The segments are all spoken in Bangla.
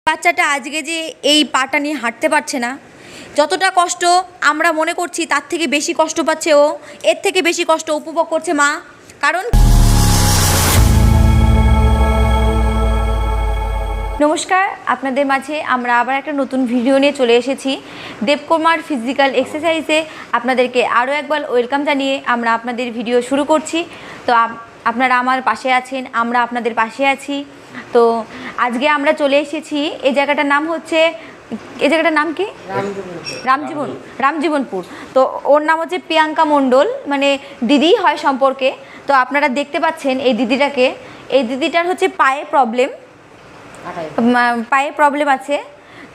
বাচ্চাটা আজকে যে এই পাটা নিয়ে হাঁটতে পারছে না, যতটা কষ্ট আমরা মনে করছি তার থেকে বেশি কষ্ট পাচ্ছে ও, এর থেকে বেশি কষ্ট উপভোগ করছে মা। কারণ নমস্কার, আপনাদের মাঝে আমরা আবার একটা নতুন ভিডিও নিয়ে চলে এসেছি। দেবকুমার ফিজিক্যাল এক্সারসাইজে আপনাদেরকে আরও একবার ওয়েলকাম জানিয়ে আমরা আপনাদের ভিডিও শুরু করছি। তো আপনারা আমার পাশে আছেন, আমরা আপনাদের পাশে আছি। তো আজকে আমরা চলে এসেছি, এই জায়গাটার নাম হচ্ছে, এই জায়গাটার নাম কি? রামজীবনপুর। তো ওর নাম হচ্ছে প্রিয়াঙ্কা মণ্ডল, মানে দিদি হয় সম্পর্কে। তো আপনারা দেখতে পাচ্ছেন এই দিদিটাকে, এই দিদিটার হচ্ছে পায়ে প্রবলেম আছে।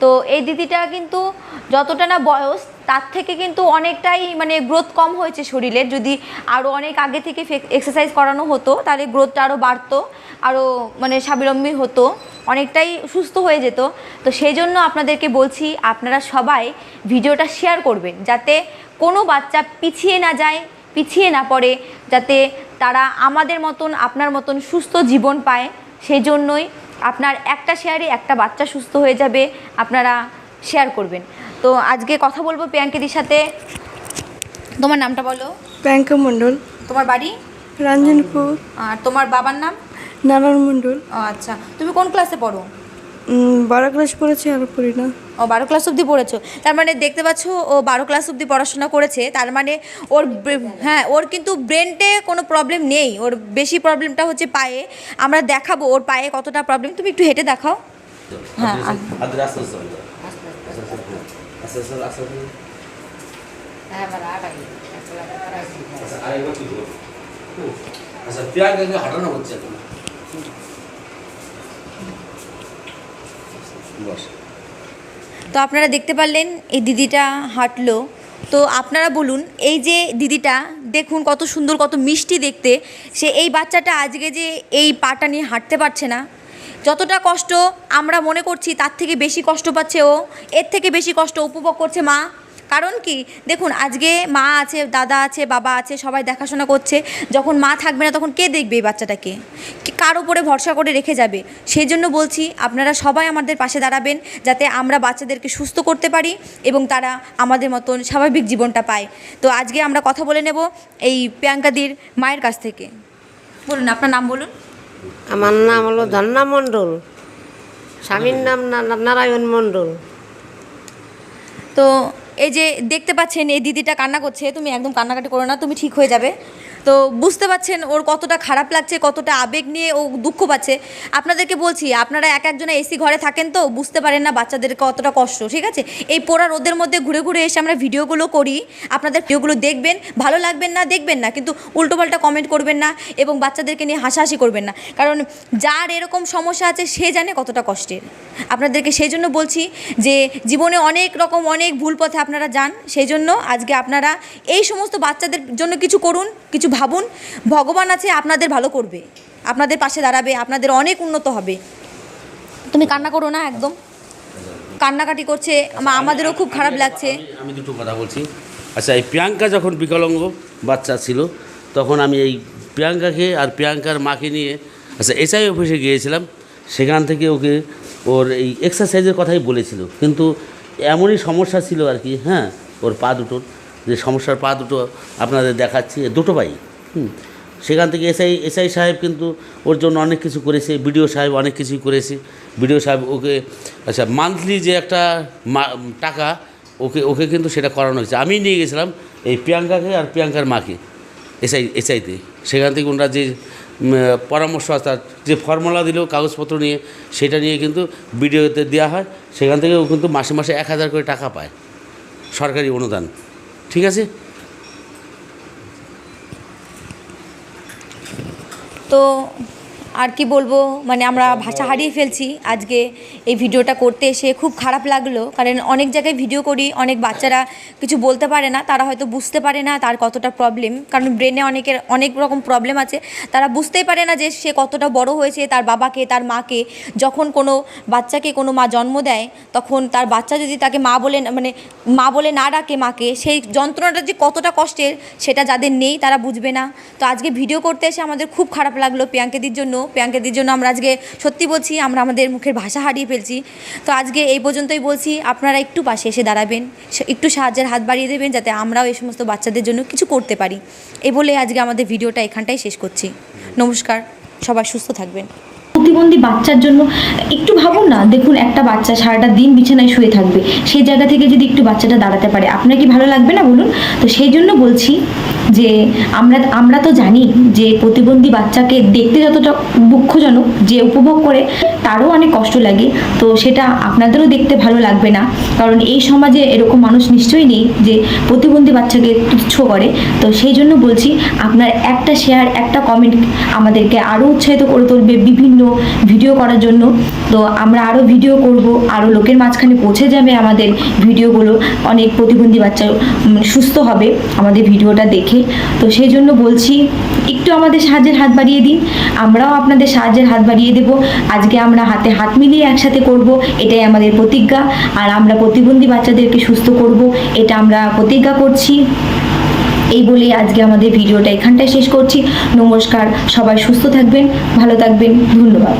তো এই দিদিটা কিন্তু যতটা না বয়স তার থেকে কিন্তু অনেকটাই মানে গ্রোথ কম হয়েছে শরীরের। যদি আরও অনেক আগে থেকে এক্সারসাইজ করানো হতো তাহলে গ্রোথটা আরও বাড়তো, আরও মানে স্বাবলম্বী হতো, অনেকটাই সুস্থ হয়ে যেত। তো সেই জন্য আপনাদেরকে বলছি, আপনারা সবাই ভিডিওটা শেয়ার করবেন যাতে কোনো বাচ্চা পিছিয়ে না যায়, পিছিয়ে না পড়ে, যাতে তারা আমাদের মতন আপনার মতন সুস্থ জীবন পায়। সেই জন্যই আপনার একটা শেয়ারে একটা বাচ্চা সুস্থ হয়ে যাবে, আপনারা শেয়ার করবেন। তো আজকে কথা বলবো প্রিয়াঙ্কাদির সাথে। তোমার নামটা বলো। প্রিয়াঙ্কা মণ্ডল। তোমার বাড়ি? রামজীবনপুর। আর তোমার বাবার নাম? নারায়ণ মণ্ডল। আচ্ছা, তুমি কোন ক্লাসে পড়ো? 12 ক্লাস পড়েছি, আর পড়ি না। ও 12 ক্লাস অবধি পড়েছো, তার মানে দেখতে পাচ্ছ ও 12 ক্লাস অবধি পড়াশোনা করেছে। তার মানে ওর হ্যাঁ, ওর কিন্তু ব্রেনটে কোনো প্রবলেম নেই, ওর বেশি প্রবলেমটা হচ্ছে পায়ে। আমরা দেখাবো ওর পায়ে কতটা প্রবলেম, তুমি একটু হেঁটে দেখাও। হ্যাঁ, তো আপনারা দেখতে পারলেন এই দিদিটা হাঁটলো। তো আপনারা বলুন, এই যে দিদিটা দেখুন কত সুন্দর, কত মিষ্টি দেখতে, সে এই বাচ্চাটা আজকে যে এই পাটা নিয়ে হাঁটতে পারছে না, যতটা কষ্ট আমরা মনে করছি তার থেকে বেশি কষ্ট পাচ্ছে ও, এর থেকে বেশি কষ্ট উপভোগ করছে মা। কারণ কি, দেখুন আজকে মা আছে, দাদা আছে, বাবা আছে, সবাই দেখাশোনা করছে। যখন মা থাকবে না তখন কে দেখবে এই বাচ্চাটাকে? কার উপরে ভরসা করে রেখে যাবে? সেই জন্য বলছি আপনারা সবাই আমাদের পাশে দাঁড়াবেন যাতে আমরা বাচ্চাদেরকে সুস্থ করতে পারি এবং তারা আমাদের মতন স্বাভাবিক জীবনটা পায়। তো আজকে আমরা কথা বলে নেব এই প্রিয়াঙ্কাদির মায়ের কাছ থেকে। বলুন, আপনার নাম বলুন। আমার নাম হলো ধন্যা মণ্ডল, স্বামীর নাম নারায়ণ মণ্ডল। তো এই যে দেখতে পাচ্ছেন এই দিদিটা কান্না করছে, তুমি একদম কান্নাকাটি করো না, তুমি ঠিক হয়ে যাবে। তো বুঝতে পাচ্ছেন ওর কতটা খারাপ লাগছে, কতটা আবেগ নিয়ে ও দুঃখ পাচ্ছে। আপনাদেরকে বলছি, আপনারা এক একজনে এসি ঘরে থাকেন তো বুঝতে পারেন না বাচ্চাদের কতটা কষ্ট, ঠিক আছে? এই পোড়া রোদের মধ্যে ঘুরে ঘুরে এসে আমরা ভিডিওগুলো করি, আপনাদের ভিডিওগুলো দেখবেন, ভালো লাগবেন না দেখবেন না, কিন্তু উল্টোপাল্টা কমেন্ট করবেন না এবং বাচ্চাদেরকে নিয়ে হাসাহাসি করবেন না। কারণ যার এরকম সমস্যা আছে সে জানে কতটা কষ্টের। আপনাদেরকে সেই জন্য বলছি যে জীবনে অনেক রকম অনেক ভুল পথে আপনারা যান, সেই জন্য আজকে আপনারা এই সমস্ত বাচ্চাদের জন্য কিছু করুন, কিছু ভাবুন। ভগবান আছে, আপনাদের ভালো করবে, আপনাদের পাশে দাঁড়াবে, আপনাদের অনেক উন্নত হবে। তুমি কান্না করো না, একদম কান্নাকাটি করছে, আমাদেরও খুব খারাপ লাগছে। আমি দুটো কথা বলছি। আচ্ছা, এই প্রিয়াঙ্কা যখন বিকলাঙ্গ বাচ্চা ছিল তখন আমি এই প্রিয়াঙ্কাকে আর প্রিয়াঙ্কার মাকে নিয়ে এসআই অফিসে গিয়েছিলাম। সেখান থেকে ওকে ওর এই এক্সারসাইজের কথাই বলেছিল, কিন্তু এমনই সমস্যা ছিল আর কি। হ্যাঁ, ওর পা দুটোর যে সমস্যার, পা দুটো আপনাদের দেখাচ্ছি, দুটো পাই। সেখান থেকে এসআই সাহেব কিন্তু ওর জন্য অনেক কিছু করেছে, বিডিও সাহেব অনেক কিছুই করেছে। বিডিও সাহেব ওকে মান্থলি যে একটা টাকা ওকে কিন্তু সেটা করানো হয়েছে। আমি নিয়ে গেছিলাম এই প্রিয়াঙ্কাকে আর প্রিয়াঙ্কার মাকে এসআইতে। সেখান থেকে ওনারা যে পরামর্শ, অর্থাৎ যে ফর্মুলা দিল কাগজপত্র নিয়ে, সেটা নিয়ে কিন্তু বিডিওতে দেওয়া হয়। সেখান থেকে ও কিন্তু মাসে মাসে 1000 করে টাকা পায়, সরকারি অনুদান। ঠিক আছে? তো আর কি বলবো, মানে আমরা ভাষা হারিয়ে ফেলছি আজকে এই ভিডিওটা করতে এসে। খুব খারাপ লাগলো, কারণ অনেক জায়গায় ভিডিও করি, অনেক বাচ্চারা কিছু বলতে পারে না, তারা হয়তো বুঝতে পারে না তার কতটা প্রবলেম, কারণ ব্রেনে অনেকের অনেক রকম প্রবলেম আছে। তারা বুঝতেই পারে না যে সে কতটা বড় হয়েছে, তার বাবাকে, তার মাকে। যখন কোনো বাচ্চাকে কোনো মা জন্ম দেয় তখন তার বাচ্চা যদি তাকে মা বলে না ডাকে মাকে, সেই যন্ত্রণাটা যে কতটা কষ্টের সেটা যাদের নেই তারা বুঝবে না। তো আজকে ভিডিও করতে এসে আমাদের খুব খারাপ লাগলো প্রিয়াঙ্কাদির জন্য। প্রিয়াঙ্কাদির জন্য আমরা আজকে সত্যি বলছি আমরা আমাদের মুখের ভাষা হারিয়ে ফেলছি। তো আজকে এই পর্যন্তই বলছি, আপনারা একটু পাশে এসে দাঁড়াবেন, একটু সাহায্যের হাত বাড়িয়ে দেবেন যাতে আমরাও এই সমস্ত বাচ্চাদের জন্য কিছু করতে পারি। এই বলে আজকে আমাদের ভিডিওটা এখানটাই শেষ করছি। নমস্কার, সবাই সুস্থ থাকবেন। প্রতিবন্ধী বাচ্চার জন্য একটু ভাবুন না, দেখুন একটা বাচ্চা সারাটা দিন বিছানায় শুয়ে থাকবে, সেই জায়গা থেকে যদি একটু বাচ্চাটা দাঁড়াতে পারে আপনার কি ভালো লাগবে না বলুন? তো সেই জন্য বলছি যে আমরা তো জানি যে প্রতিবন্ধী বাচ্চাকে দেখতে যতটা দুঃখজনক, যে উপভোগ করে তারও অনেক কষ্ট লাগে। তো সেটা আপনাদেরও দেখতে ভালো লাগবে না, কারণ এই সমাজে এরকম মানুষ নিশ্চয়ই নেই যে প্রতিবন্ধী বাচ্চাকে তুচ্ছ করে। তো সেই জন্য বলছি আপনার একটা শেয়ার, একটা কমেন্ট আমাদেরকে আরও উৎসাহিত করে তুলবে বিভিন্ন ভিডিও করার জন্য। তো আমরা আরও ভিডিও করব, আরও লোকের মাঝখানে পৌঁছে যাবে আমাদের ভিডিওগুলো, অনেক প্রতিবন্ধী বাচ্চা সুস্থ হবে আমাদের ভিডিওটা দেখে। তো সেই জন্য বলছি একটু আমাদের সাহায্যের হাত বাড়িয়ে দিন, আমরাও আপনাদের সাহায্যের হাত বাড়িয়ে দেব। আজকে আমরা হাতে হাত মিলিয়ে একসাথে করব, এটাই আমাদের প্রতিজ্ঞা। আর আমরা প্রতিবন্ধী বাচ্চাদেরকে সুস্থ করব, এটা আমরা প্রতিজ্ঞা করছি। এই বলেই আজকে আমাদের ভিডিওটা এখানটায় শেষ করছি। নমস্কার, সবাই সুস্থ থাকবেন, ভালো থাকবেন, ধন্যবাদ।